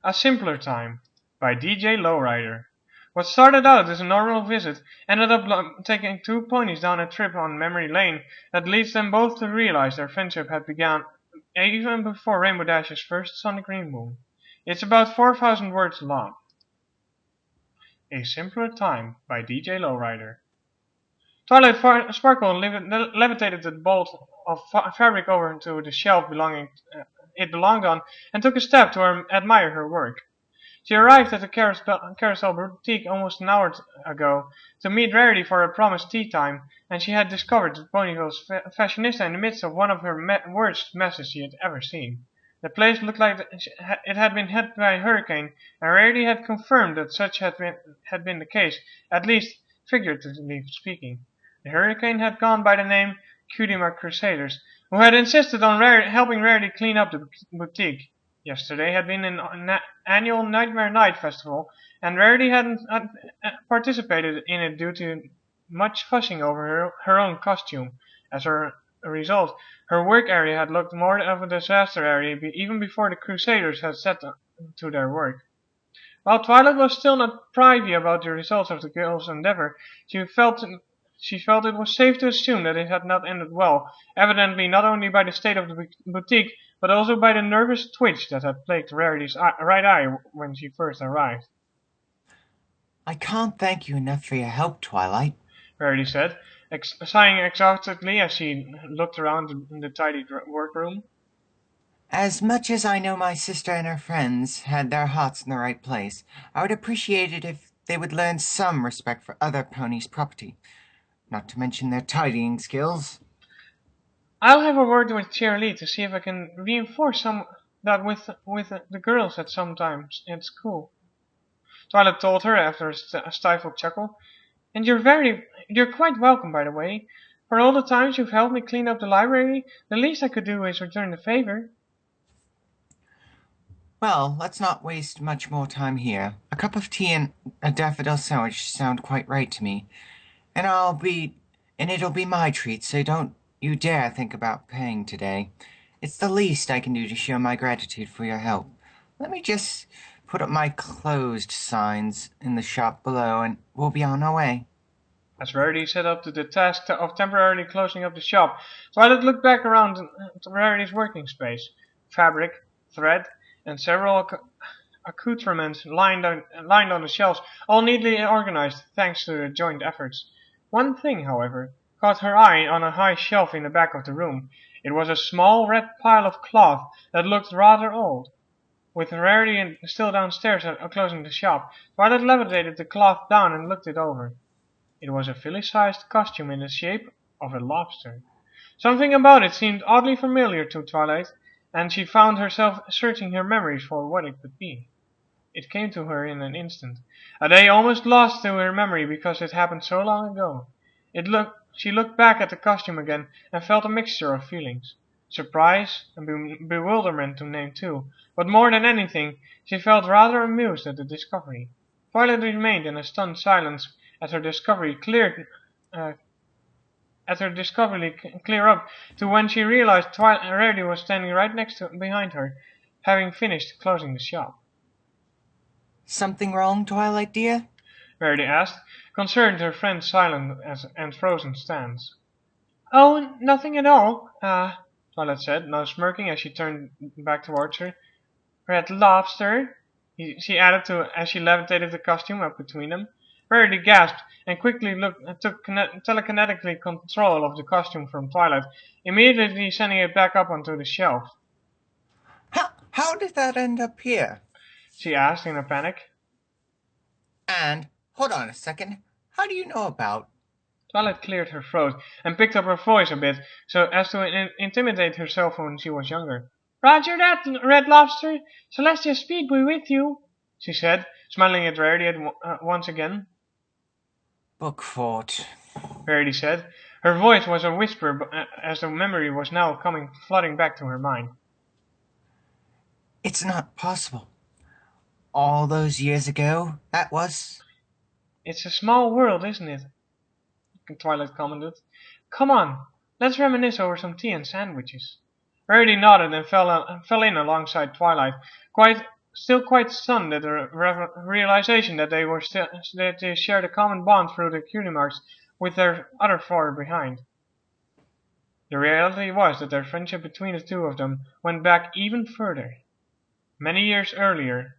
A Simpler Time by DJ Lowrider. What started out as a normal visit ended up taking two ponies down a trip on memory lane that leads them both to realize their friendship had begun even before Rainbow Dash's first sonic rainboom. It's about 4,000 words long. A Simpler Time by DJ Lowrider. Twilight Sparkle levitated the bolt of fabric over to the shelf it belonged on and took a step to admire her work. She arrived at the Carousel Boutique almost an hour ago to meet Rarity for a promised tea time, and she had discovered the Ponyville's fashionista in the midst of one of her worst messes she had ever seen. The place looked like it had been hit by a hurricane, and Rarity had confirmed that such had been the case, at least figuratively speaking. The hurricane had gone by the name Cutie Crusaders, who had insisted on helping Rarity clean up the boutique. Yesterday had been an annual Nightmare Night festival, and Rarity hadn't participated in it due to much fussing over her own costume. As a result, her work area had looked more of a disaster area even before the Crusaders had set to their work. While Twilight was still not privy about the results of the girls' endeavor, she felt it was safe to assume that it had not ended well, evidently not only by the state of the boutique, but also by the nervous twitch that had plagued Rarity's right eye when she first arrived. I can't thank you enough for your help, Twilight, Rarity said, sighing exhaustedly as she looked around the tidy workroom. As much as I know my sister and her friends had their hearts in the right place, I would appreciate it if they would learn some respect for other ponies' property, not to mention their tidying skills. I'll have a word with Cheerily to see if I can reinforce that with the girls at some times at school. Twilight told her after a stifled chuckle. And you're quite welcome, by the way. For all the times you've helped me clean up the library, the least I could do is return the favor. Well, let's not waste much more time here. A cup of tea and a daffodil sandwich sound quite right to me. And it'll be my treat, so don't you dare think about paying today. It's the least I can do to show my gratitude for your help. Let me just put up my closed signs in the shop below, and we'll be on our way. As Rarity set up to the task of temporarily closing up the shop, Twilight looked back around to Rarity's working space. Fabric, thread, and several accoutrements lined on the shelves, all neatly organized thanks to their joint efforts. One thing, however, caught her eye on a high shelf in the back of the room. It was a small red pile of cloth that looked rather old. With Rarity still downstairs closing the shop, Twilight levitated the cloth down and looked it over. It was a filly-sized costume in the shape of a lobster. Something about it seemed oddly familiar to Twilight, and she found herself searching her memories for what it could be. It came to her in an instant, a day almost lost to her memory because it happened so long ago. She looked back at the costume again and felt a mixture of feelings. Surprise and bewilderment to name two, but more than anything, she felt rather amused at the discovery. Twilight remained in a stunned silence as her discovery clear up to when she realized Rarity was standing right behind her, having finished closing the shop. Something wrong, Twilight dear? Rarity asked, concerned her friend's silent and frozen stance. Oh, nothing at all, Twilight said, now smirking as she turned back towards her. Red lobster, she added as she levitated the costume up between them. Rarity gasped and quickly took telekinetically control of the costume from Twilight, immediately sending it back up onto the shelf. How did that end up here? She asked in a panic. And, hold on a second, how do you know about? Twilight cleared her throat and picked up her voice a bit so as to intimidate herself when she was younger. Roger that, Red Lobster. Celestial speed be with you, she said, smiling at Rarity once again. Bookfort, Rarity said. Her voice was a whisper as the memory was now coming flooding back to her mind. It's not possible. All those years ago, that was... It's a small world, isn't it? Twilight commented. Come on, let's reminisce over some tea and sandwiches. Rarity nodded and fell in alongside Twilight, quite still quite stunned at the realization that they shared a common bond through the cutie marks with their other four behind. The reality was that their friendship between the two of them went back even further. Many years earlier,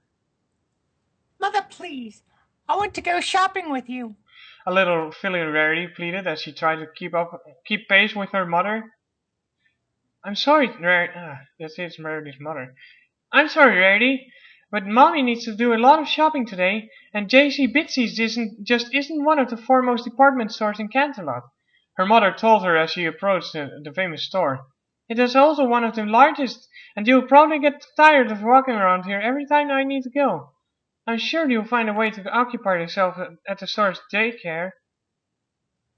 Mother, please. I want to go shopping with you. a little filly Rarity pleaded as she tried to keep pace with her mother. I'm sorry, this is Rarity's mother. I'm sorry, Rarity, but Mommy needs to do a lot of shopping today, and J.C. Bitsy's isn't one of the foremost department stores in Canterlot. Her mother told her as she approached the famous store. It is also one of the largest, and you'll probably get tired of walking around here every time I need to go. I'm sure you'll find a way to occupy yourself at the store's daycare.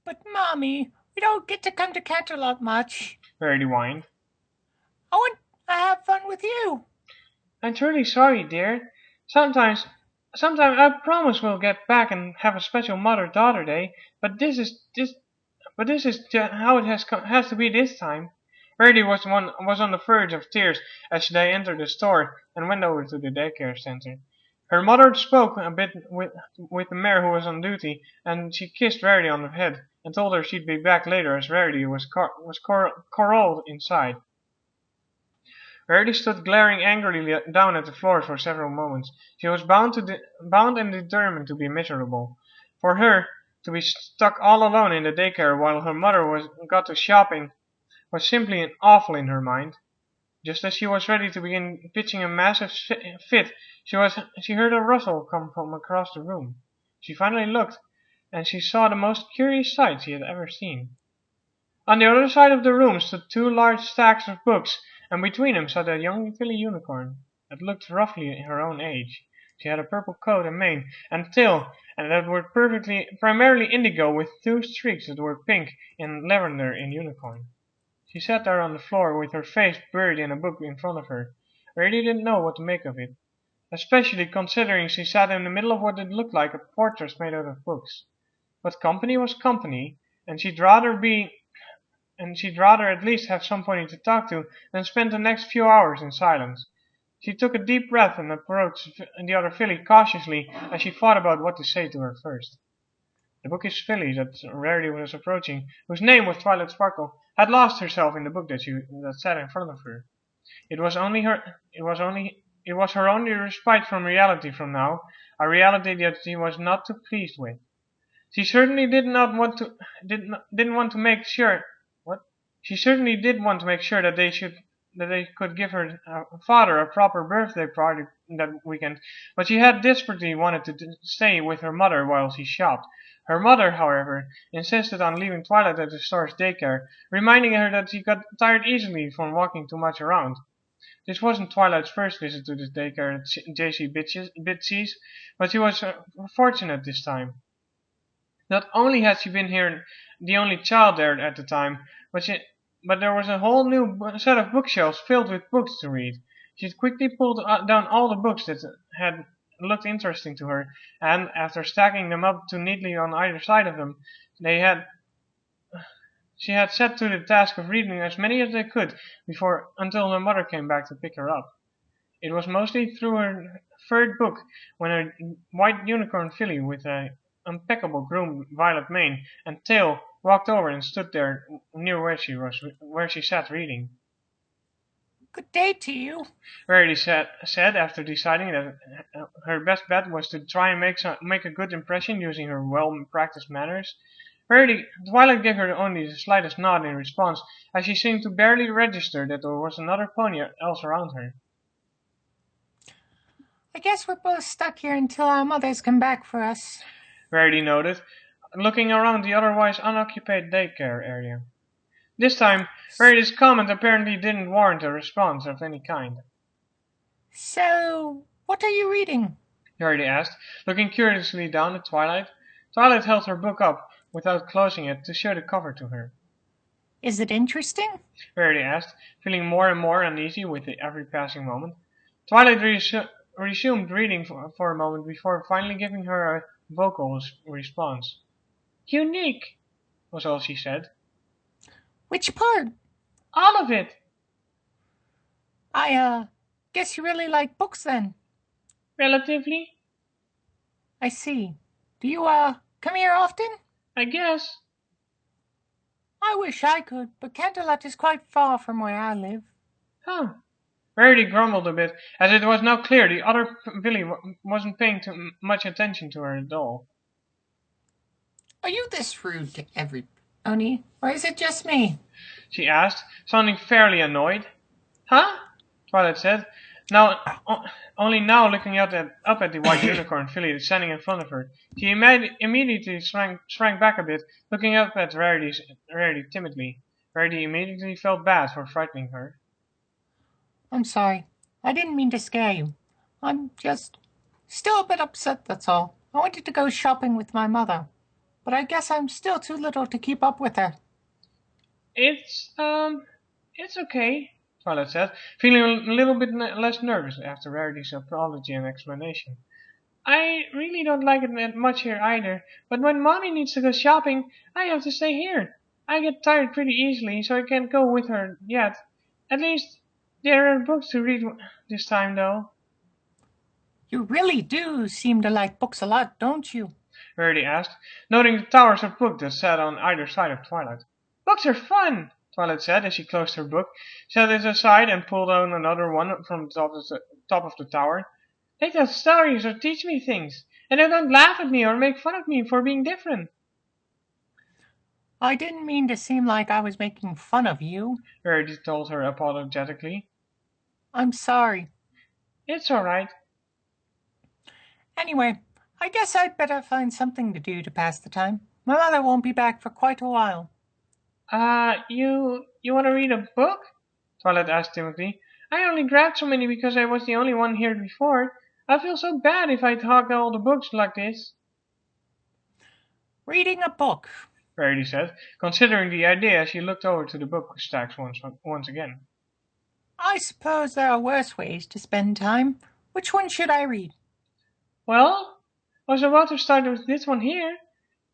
But, Mommy, we don't get to come to Canterlot much. Rarity whined. I want to have fun with you. I'm truly sorry, dear. Sometimes, sometime I promise we'll get back and have a special mother-daughter day, but this is how it has to be this time. Rarity was on the verge of tears as they entered the store and went over to the daycare center. Her mother spoke a bit with the mayor who was on duty, and she kissed Rarity on the head and told her she'd be back later as Rarity was corralled inside. Rarity stood glaring angrily down at the floor for several moments. She was bound and determined to be miserable. For her to be stuck all alone in the daycare while her mother got to shopping was simply awful in her mind. Just as she was ready to begin pitching a massive fit, she heard a rustle come from across the room. She finally looked, and she saw the most curious sight she had ever seen. On the other side of the room stood two large stacks of books, and between them sat a young filly unicorn that looked roughly her own age. She had a purple coat and mane and tail, and that were primarily indigo with two streaks that were pink and lavender in unicorn. She sat there on the floor with her face buried in a book in front of her. Rarity didn't know what to make of it, especially considering she sat in the middle of what it looked like a fortress made out of books. But company was company, and she'd rather at least have somebody to talk to than spend the next few hours in silence. She took a deep breath and approached the other filly cautiously as she thought about what to say to her first. The bookish filly that Rarity was approaching, whose name was Twilight Sparkle, had lost herself in the book that sat in front of her. It was her only respite from reality from now, a reality that she was not too pleased with. She certainly didn't want to make sure that they could give her father a proper birthday party that weekend, but she had desperately wanted to stay with her mother while she shopped. Her mother, however, insisted on leaving Twilight at the store's daycare, reminding her that she got tired easily from walking too much around. This wasn't Twilight's first visit to this daycare at J.C. Bitsy's, but she was fortunate this time. Not only had she been here the only child there at the time, but there was a whole new set of bookshelves filled with books to read. She quickly pulled down all the books that had looked interesting to her, and after stacking them up too neatly on either side of them, she had set to the task of reading as many as they could until her mother came back to pick her up. It was mostly through her third book when a white unicorn filly with a impeccable groomed violet mane and tail walked over and stood there near where she sat reading. Good day to you, Rarity said after deciding that her best bet was to try and make a good impression using her well-practiced manners. Twilight gave her only the slightest nod in response, as she seemed to barely register that there was another pony else around her. I guess we're both stuck here until our mothers come back for us, Rarity noted, looking around the otherwise unoccupied daycare area. This time, Rarity's comment apparently didn't warrant a response of any kind. So, what are you reading? Rarity asked, looking curiously down at Twilight. Twilight held her book up without closing it to show the cover to her. Is it interesting? Rarity asked, feeling more and more uneasy with every passing moment. Twilight resumed reading for a moment before finally giving her a vocal response. Unique, was all she said. Which part? All of it. I guess you really like books then. Relatively, I see. Do you, come here often? I guess. I wish I could, but Canterlot is quite far from where I live. Huh. Verity grumbled a bit, as it was now clear the other Billy wasn't paying too much attention to her at all. Are you this rude to every pony, or is it just me? She asked, sounding fairly annoyed. Huh? Twilight said, now only now looking up at the white unicorn filly standing in front of her. She immediately shrank back a bit, looking up at Rarity timidly. Rarity immediately felt bad for frightening her. I'm sorry. I didn't mean to scare you. I'm just still a bit upset, that's all. I wanted to go shopping with my mother, but I guess I'm still too little to keep up with her. It's okay, Twilight said, feeling a little bit less nervous after Rarity's apology and explanation. I really don't like it that much here either, but when Mommy needs to go shopping, I have to stay here. I get tired pretty easily, so I can't go with her yet. At least, there are books to read this time, though. You really do seem to like books a lot, don't you? Rarity asked, noting the towers of books that sat on either side of Twilight. Books are fun, Twilight said as she closed her book, set it aside, and pulled out another one from the top of the tower. They tell stories or teach me things, and they don't laugh at me or make fun of me for being different. I didn't mean to seem like I was making fun of you. Rarity told her apologetically. I'm sorry. It's all right. Anyway, I guess I'd better find something to do to pass the time. My mother won't be back for quite a while. You want to read a book? Twilight asked timidly. I only grabbed so many because I was the only one here before. I feel so bad if I hog all the books like this. Reading a book. Rarity said, considering the idea as she looked over to the book stacks once again. I suppose there are worse ways to spend time. Which one should I read? Well, I was about to start with this one here,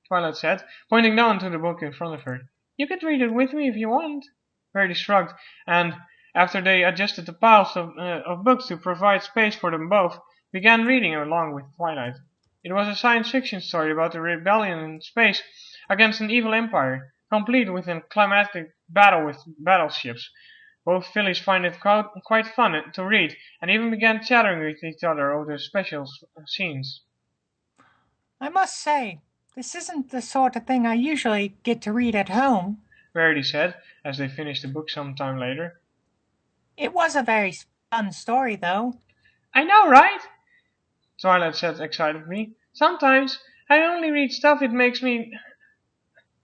Twilight said, pointing down to the book in front of her. You could read it with me if you want. Rarity shrugged, and, after they adjusted the piles of books to provide space for them both, began reading along with Twilight. It was a science fiction story about a rebellion in space against an evil empire, complete with a climactic battle with battleships. Both fillies find it quite fun to read, and even began chattering with each other over the special scenes. I must say, this isn't the sort of thing I usually get to read at home. Rarity said, as they finished the book some time later. It was a very fun story, though. I know, right? Twilight said excitedly. Sometimes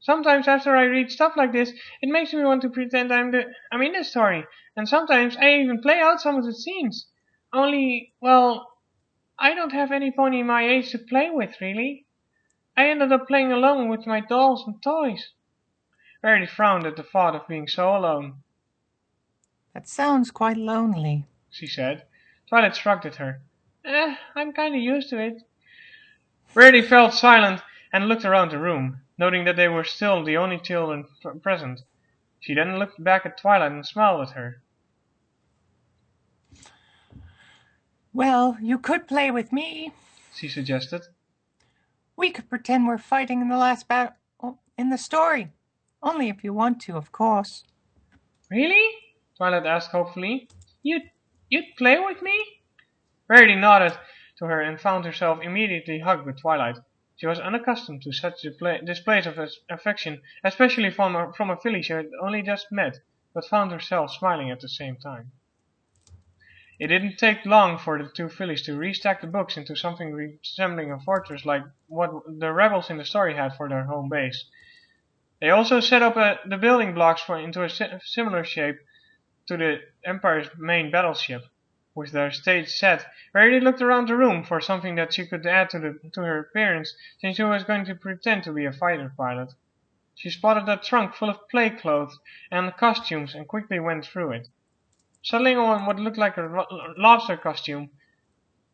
after I read stuff like this, it makes me want to pretend I'm in the story, and sometimes I even play out some of the scenes. Only, well, I don't have any pony my age to play with, really. I ended up playing alone with my dolls and toys. Rarity frowned at the thought of being so alone. That sounds quite lonely, she said. Twilight shrugged at her. I'm kinda used to it. Rarity felt silent and looked around the room, noting that they were still the only children present. She then looked back at Twilight and smiled at her. Well, you could play with me, she suggested. We could pretend we're fighting in the last battle in the story. Only if you want to, of course. Really? Twilight asked hopefully. You'd play with me? Rarity nodded to her and found herself immediately hugged with Twilight. She was unaccustomed to such displays of affection, especially from a filly she had only just met, but found herself smiling at the same time. It didn't take long for the two fillies to restack the books into something resembling a fortress like what the rebels in the story had for their home base. They also set up the building blocks into a similar shape to the Empire's main battleship. With their stage set, Rarity looked around the room for something that she could add to her appearance, since she was going to pretend to be a fighter pilot. She spotted a trunk full of play clothes and costumes and quickly went through it. Settling on what looked like a lobster costume.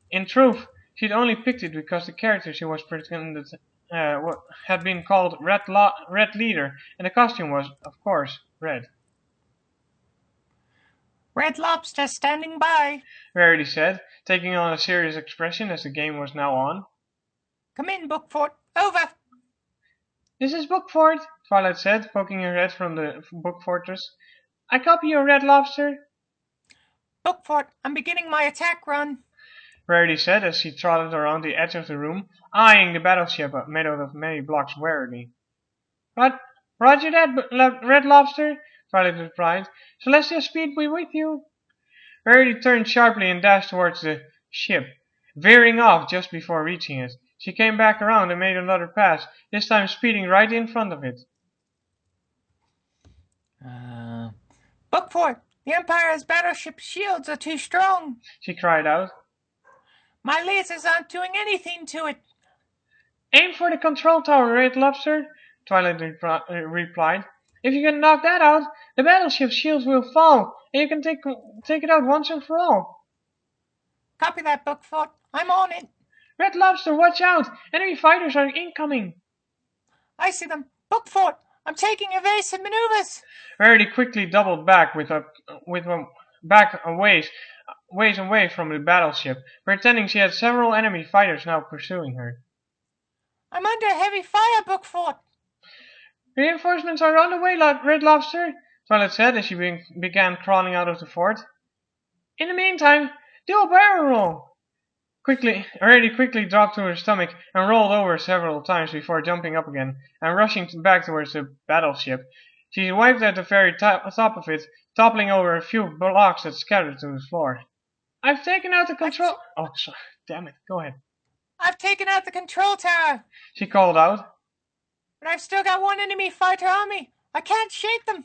In truth, she'd only picked it because the character she was pretended had been called Red Leader, and the costume was, of course, red. Red Lobster standing by. Rarity said, taking on a serious expression as the game was now on. Come in, Bookfort. Over. This is Bookfort, Twilight said, poking her head from the book fortress. I copy you, Red Lobster. Bookfort, I'm beginning my attack run. Rarity said as she trotted around the edge of the room, eyeing the battleship made out of many blocks warily. Roger that, Red Lobster, Twilight replied. Celestial speed be with you. Rarity turned sharply and dashed towards the ship, veering off just before reaching it. She came back around and made another pass, this time speeding right in front of it. Bookfort, the Empire's battleship shields are too strong, she cried out. My lasers aren't doing anything to it. Aim for the control tower, Red Lobster, Twilight replied. If you can knock that out, the battleship's shields will fall, and you can take it out once and for all. Copy that, Bookfort. I'm on it. Red Lobster, watch out! Enemy fighters are incoming. I see them. Bookfort, I'm taking evasive maneuvers. Rarity quickly doubled back back a ways away from the battleship, pretending she had several enemy fighters now pursuing her. I'm under heavy fire, Bookfort. Reinforcements are on the way, Red Lobster, Twilight said as she began crawling out of the fort. In the meantime, do a barrel roll. Rarity quickly dropped to her stomach and rolled over several times before jumping up again and rushing back towards the battleship. She wiped at the very top of it, toppling over a few blocks that scattered to the floor. I've taken out the control... Oh, sorry. Damn it. Go ahead. I've taken out the control tower, she called out. But I've still got one enemy fighter on me. I can't shake them.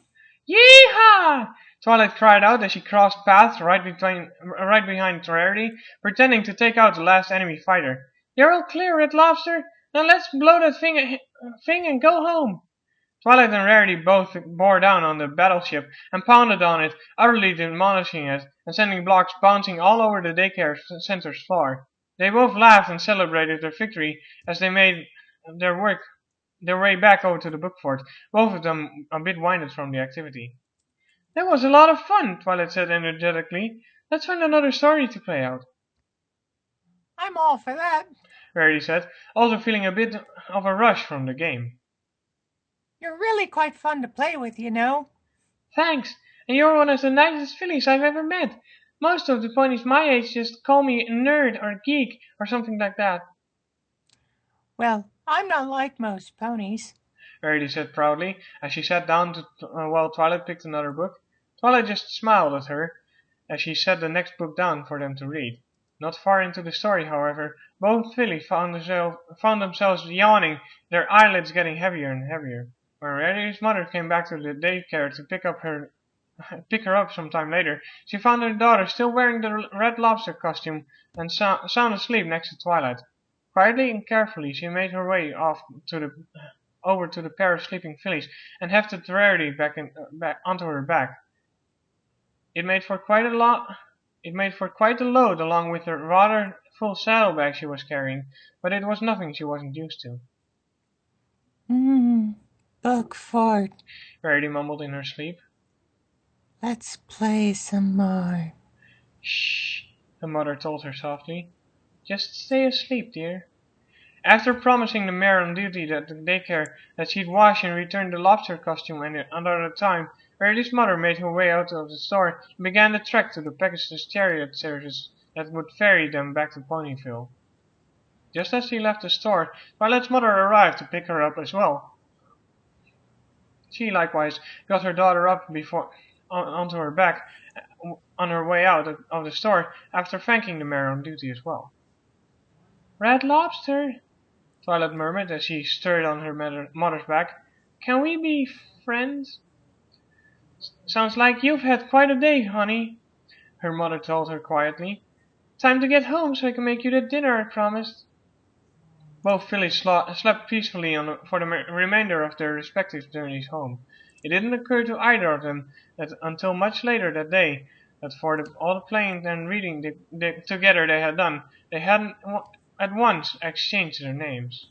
Yeehaw! Twilight cried out as she crossed paths right behind Rarity, pretending to take out the last enemy fighter. You're all clear, Red Lobster. Now let's blow that thing and go home. Twilight and Rarity both bore down on the battleship and pounded on it, utterly demolishing it and sending blocks bouncing all over the daycare center's floor. They both laughed and celebrated their victory as they made their way back over to the book fort, both of them a bit winded from the activity. That was a lot of fun, Twilight said energetically. Let's find another story to play out. I'm all for that, Rarity said, also feeling a bit of a rush from the game. You're really quite fun to play with, you know. Thanks, and you're one of the nicest fillies I've ever met. Most of the ponies my age just call me a nerd or geek or something like that. Well, I'm not like most ponies, Rarity said proudly, as she sat down while Twilight picked another book. Twilight just smiled at her as she set the next book down for them to read. Not far into the story, however, both fillies found themselves yawning, their eyelids getting heavier and heavier. When Rarity's mother came back to the daycare to pick her up some time later, she found her daughter still wearing the Red Lobster costume and sound asleep next to Twilight. Quietly and carefully, she made her way over to the pair of sleeping fillies and hefted Rarity back onto her back. It made for quite a load along with the rather full saddlebag she was carrying, but it was nothing she wasn't used to. Bookfort. Rarity mumbled in her sleep. Let's play some more. Shh, her mother told her softly. Just stay asleep, dear. After promising the mare on duty at the daycare that she'd wash and return the lobster costume another time, Rarity's mother made her way out of the store and began the trek to the Pegasus chariot service that would ferry them back to Ponyville. Just as she left the store, Violet's mother arrived to pick her up as well. She likewise got her daughter up onto her back on her way out of the store after thanking the mare on duty as well. Red Lobster, Twilight murmured as she stirred on her mother's back. Can we be friends? Sounds like you've had quite a day, honey, her mother told her quietly. Time to get home so I can make you the dinner I promised. Both fillies slept peacefully for the remainder of their respective journeys home. It didn't occur to either of them until much later that day that for all the playing and reading together they had done, they hadn't at once exchanged their names.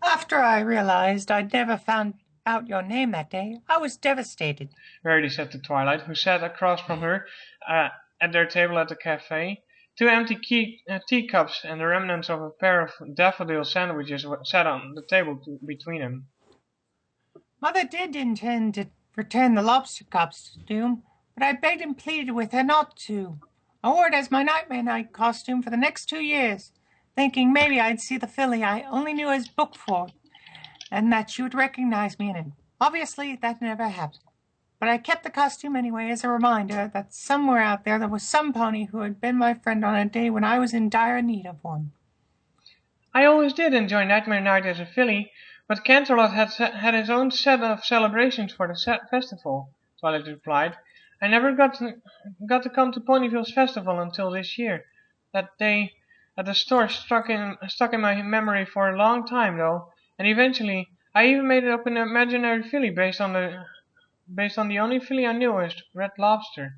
After I realized I'd never found out your name that day, I was devastated. Rarity said to Twilight, who sat across from her at their table at the cafe. Two empty teacups and the remnants of a pair of daffodil sandwiches sat on the table between them. Mother did intend to return the lobster costume, but I begged and pleaded with her not to. I wore it as my Nightmare Night costume for the next 2 years, thinking maybe I'd see the filly I only knew as book for, and that she would recognize me in it. Obviously, that never happened. But I kept the costume anyway as a reminder that somewhere out there was some pony who had been my friend on a day when I was in dire need of one. I always did enjoy Nightmare Night as a filly, but Canterlot had his own set of celebrations for the festival, Twilight replied. I never got to come to Ponyville's festival until this year. That day at the store stuck in my memory for a long time, though, and eventually I even made up an imaginary filly based on the only filly I knew as Red Lobster.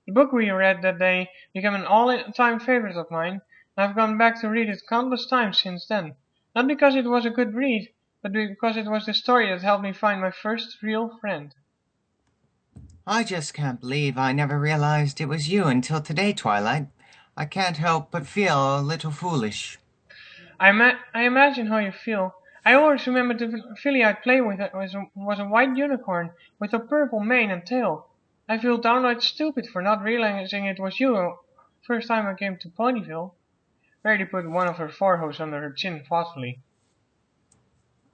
The book we read that day became an all-time favorite of mine, and I've gone back to read it countless times since then. Not because it was a good read, but because it was the story that helped me find my first real friend. I just can't believe I never realized it was you until today, Twilight. I can't help but feel a little foolish. I imagine how you feel. I always remember the filly I played with was a white unicorn with a purple mane and tail. I feel downright stupid for not realizing it was you first time I came to Ponyville. Rarity put one of her forepaws under her chin thoughtfully.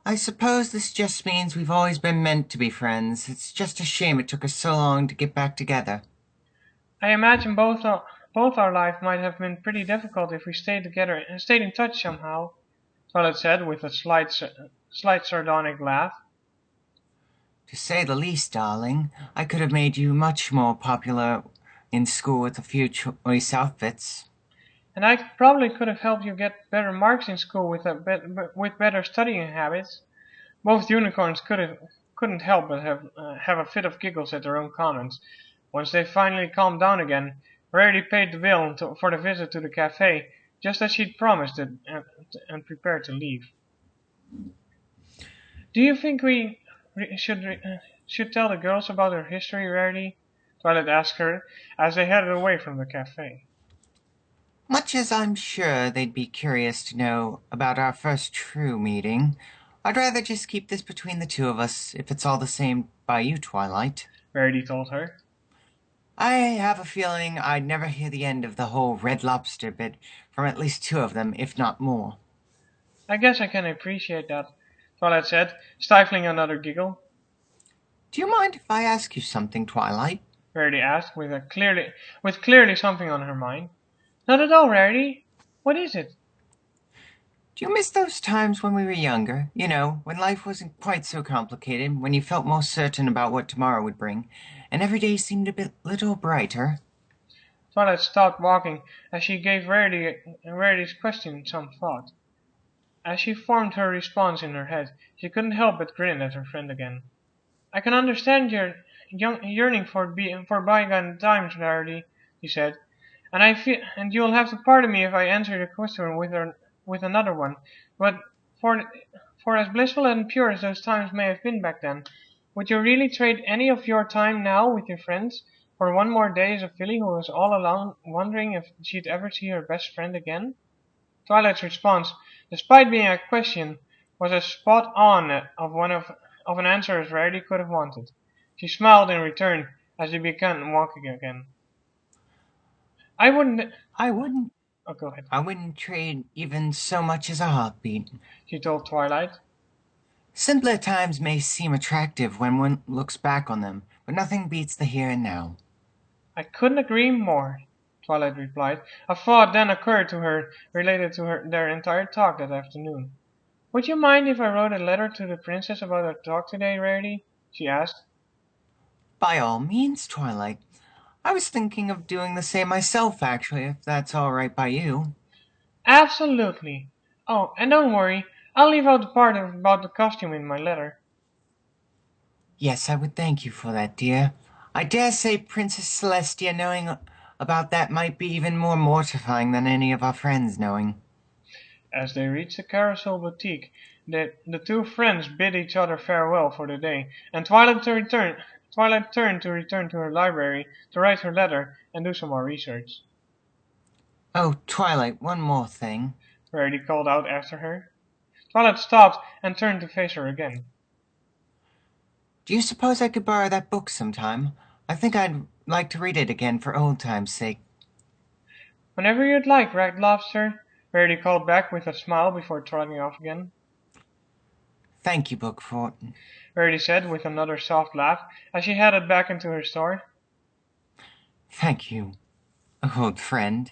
I suppose this just means we've always been meant to be friends. It's just a shame it took us so long to get back together. I imagine both our life might have been pretty difficult if we stayed together and stayed in touch somehow, Twilight said with a slight sardonic laugh. To say the least, darling, I could have made you much more popular in school with a few choice outfits. And I probably could have helped you get better marks in school with better studying habits. Both unicorns couldn't help but have a fit of giggles at their own comments. Once they finally calmed down again, Rarity paid the bill for the visit to the cafe, just as she'd promised it, and prepared to leave. Do you think we should tell the girls about our history, Rarity? Twilight asked her as they headed away from the cafe. Much as I'm sure they'd be curious to know about our first true meeting, I'd rather just keep this between the two of us, if it's all the same by you, Twilight. Rarity told her. I have a feeling I'd never hear the end of the whole Red Lobster bit from at least two of them, if not more. I guess I can appreciate that, Twilight said, stifling another giggle. Do you mind if I ask you something, Twilight? Rarity asked, with clearly something on her mind. Not at all, Rarity. What is it? Do you miss those times when we were younger? You know, when life wasn't quite so complicated, when you felt more certain about what tomorrow would bring, and every day seemed a little brighter? Twilight stopped walking as she gave Rarity's question some thought. As she formed her response in her head, she couldn't help but grin at her friend again. I can understand your yearning for bygone times, Rarity, he said, and you'll have to pardon me if I answer your question with another one. But for as blissful and pure as those times may have been back then, would you really trade any of your time now with your friends for one more day as a filly who was all alone, wondering if she'd ever see her best friend again? Twilight's response, despite being a question, was as spot on of an answer as Rarity could have wanted. She smiled in return as they began walking again. I wouldn't. Oh, go ahead. I wouldn't trade even so much as a heartbeat, she told Twilight. Simpler times may seem attractive when one looks back on them, but nothing beats the here and now. I couldn't agree more, Twilight replied. A thought then occurred to her related to their entire talk that afternoon. Would you mind if I wrote a letter to the princess about our talk today, Rarity? She asked. By all means, Twilight. I was thinking of doing the same myself, actually, if that's all right by you. Absolutely. Oh, and don't worry, I'll leave out the part about the costume in my letter. Yes, I would thank you for that, dear. I dare say Princess Celestia knowing about that might be even more mortifying than any of our friends knowing. As they reached the Carousel Boutique, The two friends bid each other farewell for the day, and Twilight turned to return to her library to write her letter and do some more research. Oh, Twilight, one more thing. Rarity called out after her. Twilight stopped and turned to face her again. Do you suppose I could borrow that book sometime? I think I'd like to read it again for old time's sake. Whenever you'd like, Red Lobster, Rarity called back with a smile before trotting off again. Thank you, Bookfort, Rarity said with another soft laugh as she headed back into her store. Thank you, old friend.